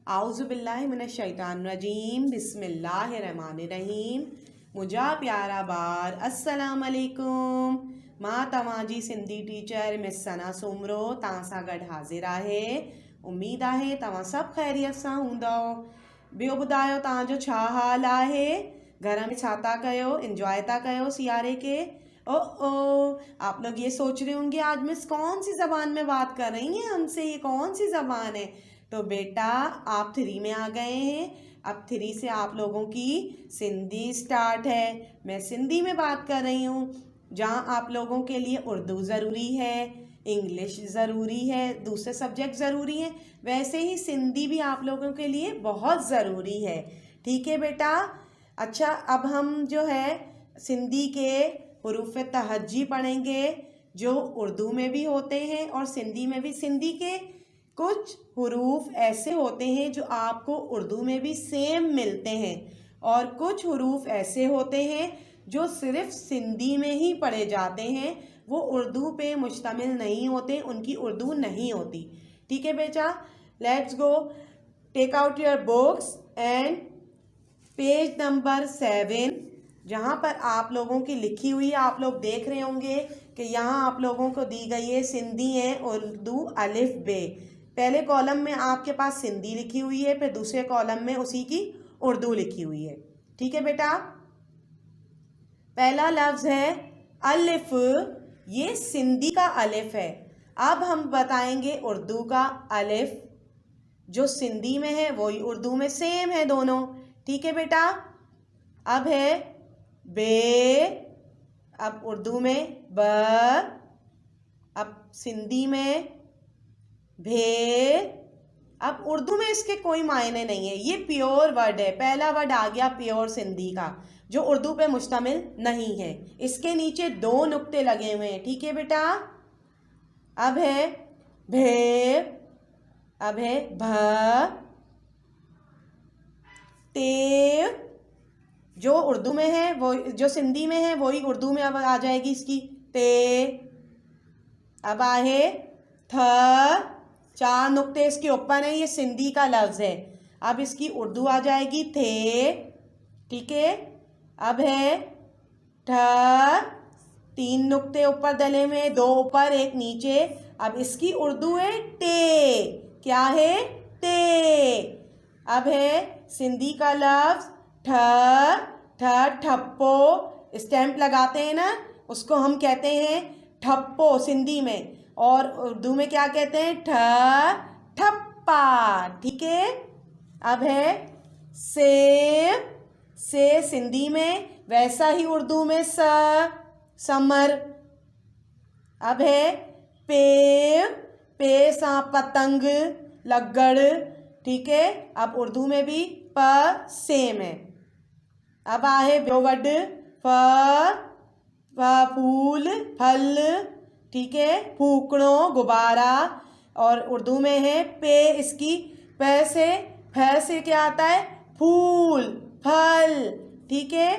आउज़ुबिल्लाहि मिनश्शैतानिर्रजीम बिस्मिल्लाहिर्रहमानिर्रहीम। मुझा प्यारा बार अस्सलाम वालेकुम। मां तव्हांजी सिंधी टीचर मिस सना सुमरो तव्हां सां गॾु हाज़िर आहे। उमेद आहे तव्हां सभु ख़ैरियत सां हूंदव। ॿियो ॿुधायो तव्हांजो छा हाल आहे? घर में छा था कयो? इंजॉय था कयो सियारे के? ओ आप लोग ये सोच रहे होंगे आज मिस कौन सी ज़बान में बात कर रही हैं हमसे, ये कौन सी ज़बान है? तो बेटा आप 3 में आ गए हैं। अब 3 से आप लोगों की सिंधी स्टार्ट है। मैं सिंधी में बात कर रही हूँ। जहाँ आप लोगों के लिए उर्दू ज़रूरी है, इंग्लिश ज़रूरी है, दूसरे सब्जेक्ट ज़रूरी हैं, वैसे ही सिंधी भी आप लोगों के लिए बहुत ज़रूरी है। ठीक है बेटा। अच्छा, अब हम जो है सिंधी के हुरूफ तहज्जी पढ़ेंगे जो उर्दू में भी होते हैं और सिंधी में भी। सिंधी के कुछ हुरूफ ऐसे होते हैं जो आपको उर्दू में भी सेम मिलते हैं और कुछ हुरूफ ऐसे होते हैं जो सिर्फ सिंधी में ही पढ़े जाते हैं, वो उर्दू पे मुश्तमिल नहीं होते, उनकी उर्दू नहीं होती। ठीक है बेटा, let's go. Take out your books and page number 7 जहाँ पर आप लोगों की लिखी हुई है, आप लोग देख रहे होंगे कि यहाँ आप लोगों को दी गई है सिंधी है उर्दू अलिफ बे। पहले कॉलम में आपके पास सिंधी लिखी हुई है, फिर दूसरे कॉलम में उसी की उर्दू लिखी हुई है। ठीक है बेटा। पहला लफ्ज है अलिफ, ये सिंधी का अलिफ है। अब हम बताएंगे उर्दू का अलिफ। जो सिंधी में है वही उर्दू में सेम है दोनों। ठीक है बेटा। अब है बे, अब उर्दू में ब, अब सिंधी में भे। अब उर्दू में इसके कोई मायने नहीं है, ये प्योर वर्ड है। पहला वर्ड आ गया प्योर सिंधी का जो उर्दू पे मुश्तमिल नहीं है। इसके नीचे 2 नुक्ते लगे हुए हैं। ठीक है बेटा। अब है भे, अब है भ, ते, जो उर्दू में है वो, जो सिंधी में है वही उर्दू में अब आ जाएगी इसकी ते। अब आहे थ, 4 नुक्ते इसके ऊपर है, ये सिंधी का लफ्ज है। अब इसकी उर्दू आ जाएगी थे। ठीक है। अब है ठ, 3 नुक्ते ऊपर डले हुए, 2 ऊपर 1 नीचे। अब इसकी उर्दू है टे। क्या है? टे। अब है सिंधी का लफ्ज ठ, ठ ठप्पो, स्टैम्प लगाते हैं ना, उसको हम कहते हैं ठप्पो सिंधी में, और उर्दू में क्या कहते हैं? ठ ठप्पा। ठीक है। अब है से सिंधी में वैसा ही उर्दू में स, समर। अब है पे सा पतंग, लग्गड़। ठीक है। अब उर्दू में भी प सेम है। अब आहे ब्योवड, फ फूल, फल। ठीक है। फूकणो, गुब्बारा। और उर्दू में है पे, इसकी फ से क्या आता है? फूल, फल। ठीक है।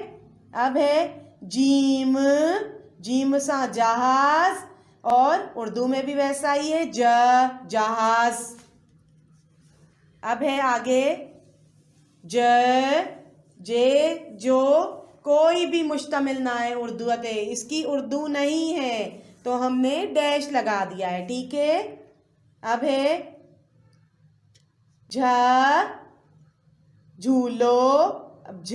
अब है जीम, जीम सा जहाज, और उर्दू में भी वैसा ही है जहाज। अब है आगे जे, जो कोई भी मुश्तमिल ना है उर्दू पे, इसकी उर्दू नहीं है तो हमने डैश लगा दिया है। ठीक है। अब है झ, झूलो। अब झ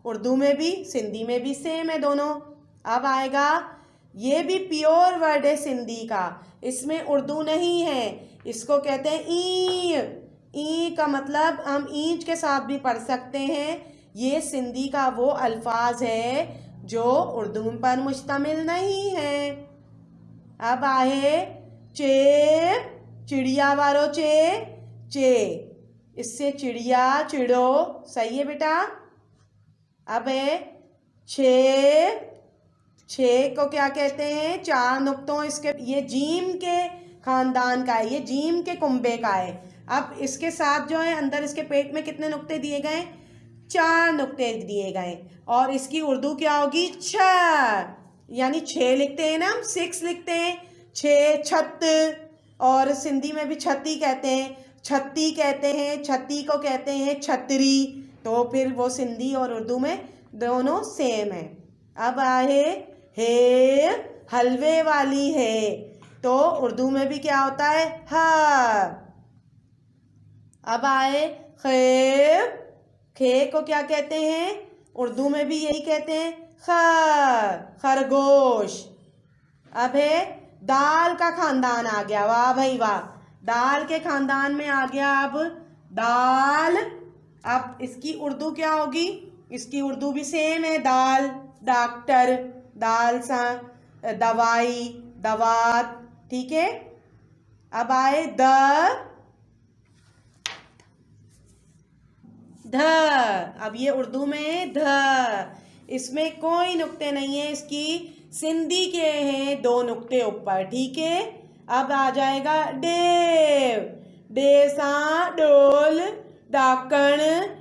उर्दू में भी सिंधी में भी सेम है दोनों। अब आएगा, ये भी प्योर वर्ड है सिंधी का, इसमें उर्दू नहीं है, इसको कहते हैं ई का मतलब हम ईंट के साथ भी पढ़ सकते हैं। ये सिंधी का वो अल्फाज है जो उर्दू पर मुश्तमिल नहीं है। अब आहे चे, चिड़िया वालो चे, इससे चिड़िया, चिड़ो। सही है बेटा। अब है छे को क्या कहते हैं? 4 नुक्तों इसके, ये जीम के खानदान का है, ये जीम के कुंबे का है। अब इसके साथ जो है अंदर इसके पेट में कितने नुक्ते दिए गए? 4 नुक्ते दिए गए। और इसकी उर्दू क्या होगी? छ, यानी 6 लिखते हैं ना हम, 6 लिखते हैं, 6 छत, और सिंधी में भी छत ही कहते हैं। छत्ती कहते हैं, छत्ती को कहते हैं छतरी। तो फिर वो सिंधी और उर्दू में दोनों सेम है। अब आए हे, हलवे वाली है, तो उर्दू में भी क्या होता है, हा। अब आए खे, खे को क्या कहते हैं, उर्दू में भी यही कहते हैं, खर, खरगोश। अब है दाल का खानदान आ गया, वाह भाई वाह, दाल के खानदान में आ गया अब दाल। अब इसकी उर्दू क्या होगी, इसकी उर्दू भी सेम है, दाल, डॉक्टर, दाल सा दवाई, दवात, ठीक है। अब आए ध, अब ये उर्दू में ध, इसमें कोई नुक्ते नहीं है, इसकी सिंधी के हैं 2 नुक्ते ऊपर, ठीक है। अब आ जाएगा डेव, डे सा डोल, डाकण,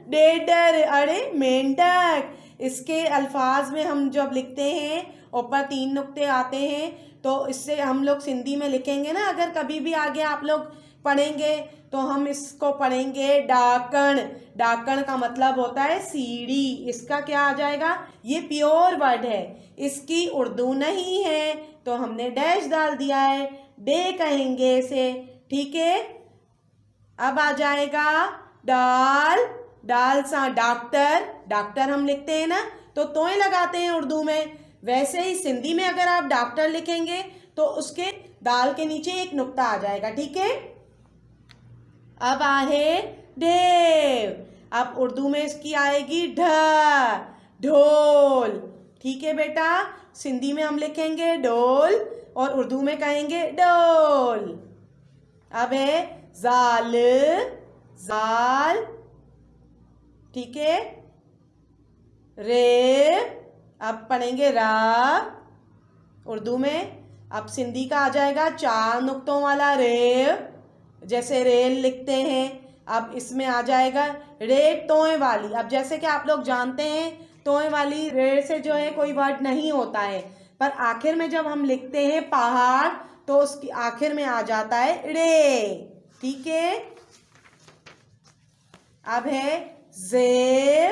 डेडर, अरे मेंढक। इसके अल्फाज में हम जब लिखते हैं ऊपर 3 नुक्ते आते हैं, तो इससे हम लोग सिंधी में लिखेंगे ना, अगर कभी भी आगे आप लोग पढ़ेंगे तो हम इसको पढ़ेंगे डाकण। डाकण का मतलब होता है सीढ़ी, इसका क्या आ जाएगा, ये प्योर वर्ड है, इसकी उर्दू नहीं है तो हमने डैश डाल दिया है, डे कहेंगे इसे, ठीक है। अब आ जाएगा डाल, डाल सा डॉक्टर, डॉक्टर हम लिखते हैं ना तो तोय लगाते हैं उर्दू में, वैसे ही सिंधी में अगर आप डॉक्टर लिखेंगे तो उसके दाल के नीचे एक नुक्ता आ जाएगा, ठीक है। अब आहे ढेव, अब उर्दू में इसकी आएगी ढ, ढोल, ठीक है बेटा। सिंधी में हम लिखेंगे डोल और उर्दू में कहेंगे डोल। अब है जाल, जाल, ठीक है। रे, अब पढ़ेंगे रा उर्दू में। अब सिंधी का आ जाएगा 4 नुक्तों वाला रेव, जैसे रेल लिखते हैं। अब इसमें आ जाएगा रे तोय वाली। अब जैसे कि आप लोग जानते हैं तोय वाली रे से जो है कोई वर्ड नहीं होता है, पर आखिर में जब हम लिखते हैं पहाड़ तो उसकी आखिर में आ जाता है रे, ठीक है। अब है जे,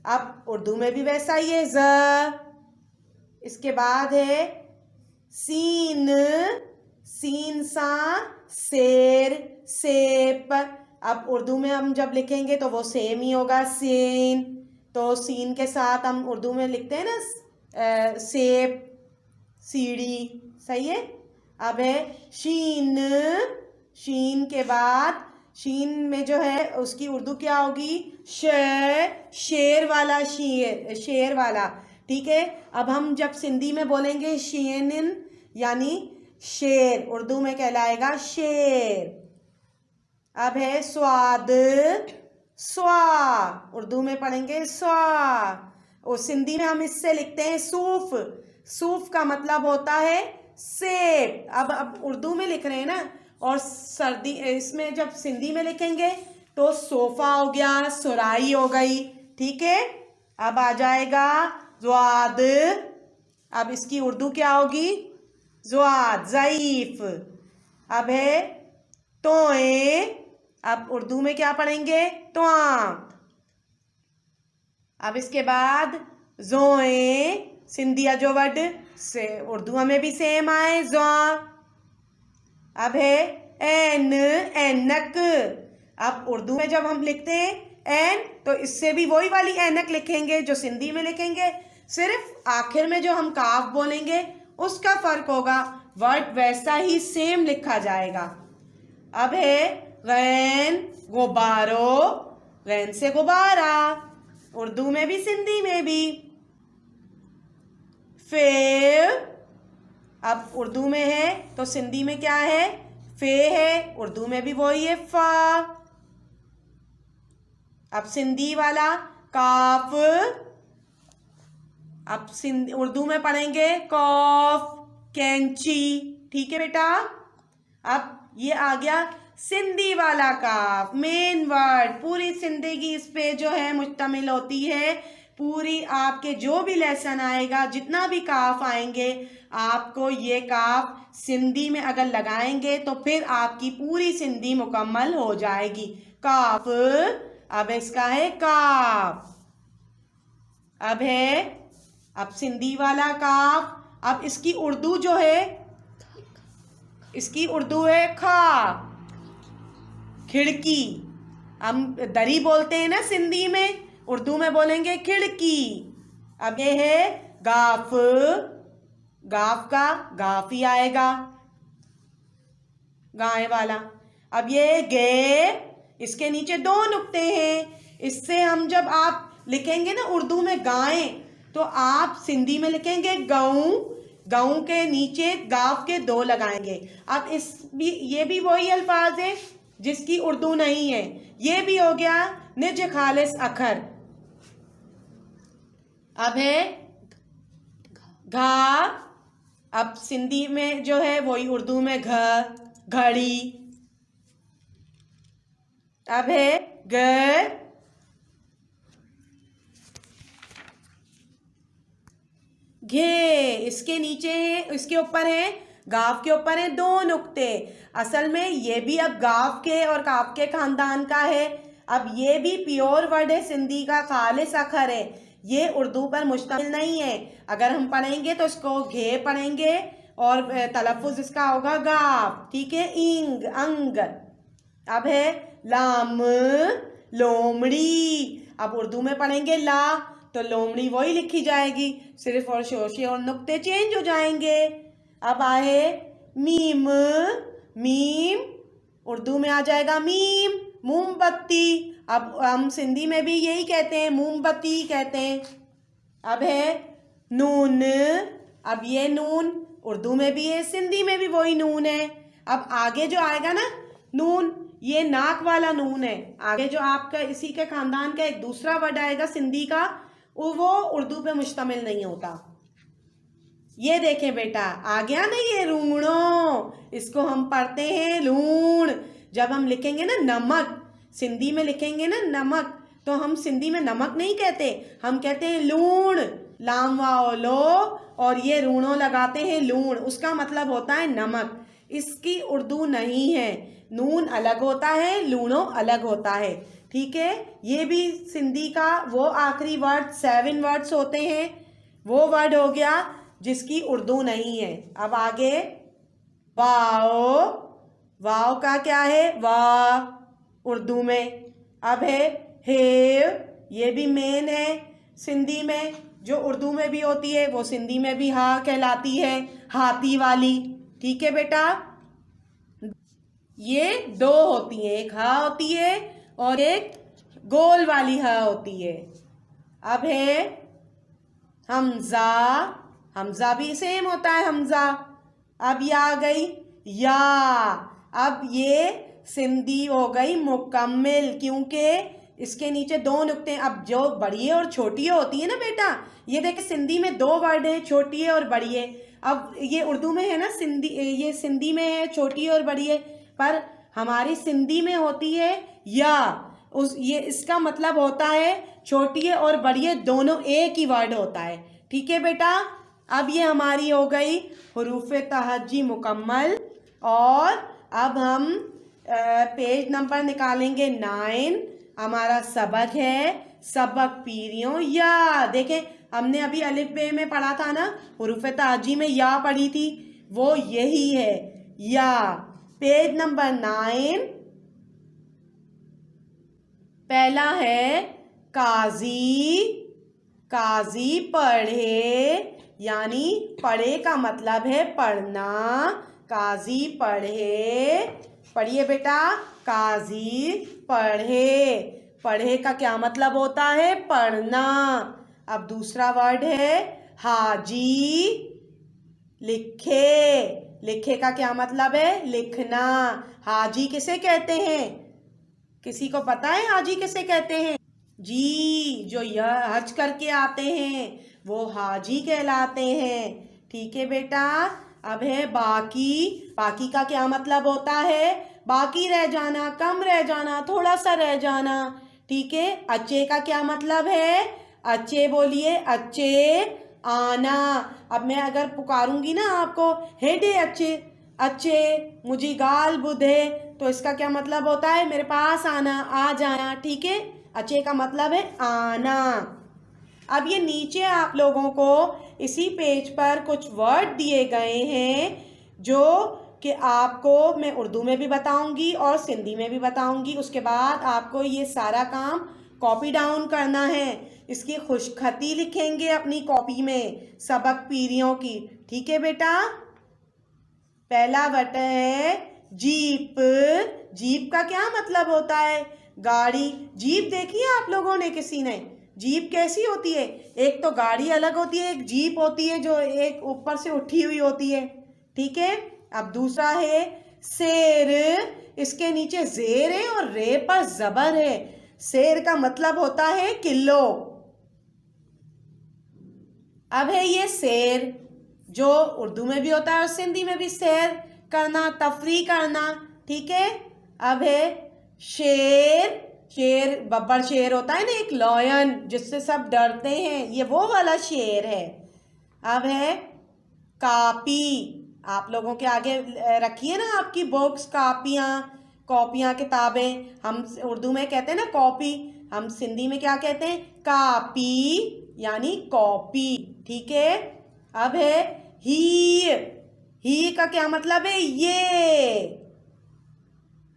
अब उर्दू में भी वैसा ही है ज। इसके बाद है सीन, सीन सा शेर, सेप। अब उर्दू में हम जब लिखेंगे तो वो सेम ही होगा, सीन। तो सीन के साथ हम उर्दू में लिखते हैं ना सेप, सीढ़ी, सही है। अब है शीन, शीन के बाद शीन में जो है उसकी उर्दू क्या होगी, शेर वाला, शेर, शेर वाला, ठीक है। अब हम जब सिंधी में बोलेंगे शेनिन यानी शेर, उर्दू में कहलाएगा शेर। अब है स्वाद, स्वा, उर्दू में पढ़ेंगे स्वा, और सिंधी में हम इससे लिखते हैं सूफ। सूफ का मतलब होता है सेब। अब उर्दू में लिख रहे हैं ना, और सर्दी इसमें जब सिंधी में लिखेंगे तो सोफा हो गया, सुराही हो गई, ठीक है। अब आ जाएगा ज़्वाद, अब इसकी उर्दू क्या होगी, ज़्वाद, ज़ईफ। अब है तोए, अब उर्दू में क्या पढ़ेंगे, त्वा। अब इसके बाद जोए, सिंधिया जो वर्ड से उर्दू में भी सेम आए, ज़्वा। अब है एन, ऐनक। अब उर्दू में जब हम लिखते हैं एन तो इससे भी वही वाली ऐनक लिखेंगे जो सिंधी में लिखेंगे, सिर्फ आखिर में जो हम काफ बोलेंगे उसका फर्क होगा, वर्ड वैसा ही सेम लिखा जाएगा। अब है गैन, गुब्बारो, गैन से गुब्बारा, उर्दू में भी सिंधी में भी। फे, अब उर्दू में है तो सिंधी में क्या है, फे है, उर्दू में भी वही है, फा। अब सिंधी वाला काफ, अब उर्दू में पढ़ेंगे कौफ, कैंची, ठीक है बेटा। अब ये आ गया सिंधी वाला काफ, मेन वर्ड, पूरी जिंदगी इस पे जो है मुश्तमिल होती है, पूरी आपके जो भी लेसन आएगा, जितना भी काफ आएंगे, आपको ये काफ सिंधी में अगर लगाएंगे तो फिर आपकी पूरी सिंधी मुकम्मल हो जाएगी। काफ, अब इसका है काफ, अब सिंधी वाला काफ। अब इसकी उर्दू जो है, इसकी उर्दू है खा, खिड़की। हम दरी बोलते हैं ना सिंधी में, उर्दू में बोलेंगे खिड़की। अब ये है गाफ, गाफ का गाफ ही आएगा, गाय वाला। अब ये गे, इसके नीचे 2 नुक्ते हैं। इससे हम जब आप लिखेंगे ना उर्दू में गाय, तो आप सिंधी में लिखेंगे गऊ, गऊ के नीचे गाफ के 2 लगाएंगे। अब ये भी वही अल्फाज है जिसकी उर्दू नहीं है। ये भी हो गया निज खालिस अखर। अब है घा, अब सिंधी में जो है वही उर्दू में घ, घड़ी। अब है ग, घे, इसके नीचे है, इसके ऊपर है, गाफ के ऊपर है 2 नुक्ते। असल में ये भी अब गाफ के और काफ के खानदान का है। अब ये भी प्योर वर्ड है सिंधी का, खालिस अखर है, ये उर्दू पर मुश्तमिल नहीं है। अगर हम पढ़ेंगे तो इसको घे पढ़ेंगे और तलफ़ुज़ इसका होगा गाफ, ठीक है, इंग, अंग। अब है लाम, लोमड़ी। अब उर्दू में पढ़ेंगे ला, तो लोमड़ी वही लिखी जाएगी, सिर्फ और शोशे और नुक्ते चेंज हो जाएंगे। अब आए मीम, मीम उर्दू में आ जाएगा मीम, मोमबत्ती। अब हम सिंधी में भी यही कहते हैं, मोमबत्ती कहते हैं। अब है नून, अब ये नून उर्दू में भी है, सिंधी में भी वही नून है। अब आगे जो आएगा ना नून, ये नाक वाला नून है। आगे जो आपका इसी के खानदान का एक दूसरा वर्ड आएगा सिंधी का, वो उर्दू पे मुश्तमिल नहीं होता। ये देखें बेटा, आ गया ना ये रूणो, इसको हम पढ़ते हैं लूण। जब हम लिखेंगे ना नमक, सिंधी में लिखेंगे ना नमक, तो हम सिंधी में नमक नहीं कहते, हम कहते हैं लूण, लाम वाओ लो, और ये रूणो लगाते हैं लूण, उसका मतलब होता है नमक। इसकी उर्दू नहीं है, नून अलग होता है, लूणो अलग होता है, ठीक है। ये भी सिंधी का वो आखिरी वर्ड 7 वर्ड्स होते हैं, वो वर्ड हो गया जिसकी उर्दू नहीं है। अब आगे वाओ, वाओ का क्या है, वाह उर्दू में। अब है हेव, ये भी मेन है सिंधी में, जो उर्दू में भी होती है वो सिंधी में भी हा कहलाती है, हाथी वाली, ठीक है बेटा। ये 2 होती है, एक हा होती है और एक गोल वाली हा होती है। अब है हमजा, हमजा भी सेम होता है हमजा। अब ये आ गई या, अब ये सिंधी हो गई मुकम्मिल, क्योंकि इसके नीचे 2 नुक्ते। अब जो बड़ी है और छोटी होती है ना बेटा, ये देखे सिंधी में 2 वर्ड है, छोटी है और बड़ी है। अब ये उर्दू में है ना सिंधी, ये सिंधी में है छोटी और बड़ी है, पर हमारी सिंधी में होती है या, ये इसका मतलब होता है छोटी है और बड़ी है, दोनों एक ही वर्ड होता है, ठीक है बेटा। अब ये हमारी हो गई हुरूफ तहज्जी मुकम्मल। और अब हम पेज नंबर निकालेंगे 9। हमारा सबक है सबक पीरियों या। देखें हमने अभी अलिफ बे में पढ़ा था ना, हुरूफ तहज्जी में या पढ़ी थी, वो यही है या। पेज नंबर 9, पहला है काजी। काजी पढ़े, यानी पढ़े का मतलब है पढ़ना, काजी पढ़े, पढ़िए बेटा, काजी पढ़े, पढ़े का क्या मतलब होता है, पढ़ना। अब दूसरा वर्ड है हाजी, लिखे, लिखे का क्या मतलब है, लिखना। हाजी किसे कहते हैं, किसी को पता है हाजी किसे कहते हैं? जी, जो यह हज करके आते हैं वो हाजी कहलाते हैं, ठीक है बेटा। अब है बाकी। बाकी का क्या मतलब होता है, बाकी रह जाना, कम रह जाना, थोड़ा सा रह जाना, ठीक है। अच्छे का क्या मतलब है, अच्छे बोलिए, अच्छे आना। अब मैं अगर पुकारूंगी ना आपको, हेडे अच्छे, अच्छे मुझे गाल बुधे, तो इसका क्या मतलब होता है? मेरे पास आना, आ जाना। ठीक है, अच्छे का मतलब है आना। अब ये नीचे आप लोगों को इसी पेज पर कुछ वर्ड दिए गए हैं जो कि आपको मैं उर्दू में भी बताऊंगी और सिंधी में भी बताऊंगी। उसके बाद आपको ये सारा काम कॉपी डाउन करना है। इसकी खुशखती लिखेंगे अपनी कॉपी में, सबक पीरियों की। ठीक है बेटा। पहला वर्ड है जीप। जीप का क्या मतलब होता है? गाड़ी। जीप देखी है आप लोगों ने किसी ने? जीप कैसी होती है? एक तो गाड़ी अलग होती है, एक जीप होती है जो एक ऊपर से उठी हुई होती है। ठीक है। अब दूसरा है शेर। इसके नीचे जेर है और रे पर जबर है। शेर का मतलब होता है किलो। अब है ये शेर, जो उर्दू में भी होता है और सिंधी में भी। सैर करना, तफरी करना। ठीक है। अब है शेर। शेर बब्बर शेर होता है ना, एक लॉयन जिससे सब डरते हैं, ये वो वाला शेर है। अब है कापी। आप लोगों के आगे रखी है ना आपकी बुक्स, कापियाँ, कॉपियाँ, किताबें। हम उर्दू में कहते हैं ना कॉपी, हम सिंधी में क्या कहते हैं? कापी यानी कॉपी। ठीक है। अब है ही। ही का क्या मतलब है? ये।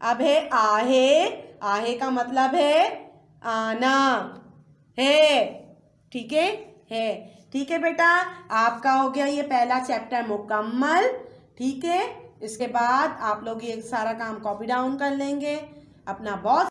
अब है आहे। आहे का मतलब है आना है। ठीक है। है। ठीक है बेटा, आपका हो गया ये पहला चैप्टर मुकम्मल। ठीक है। इसके बाद आप लोग ये सारा काम कॉपी डाउन कर लेंगे। अपना बहुत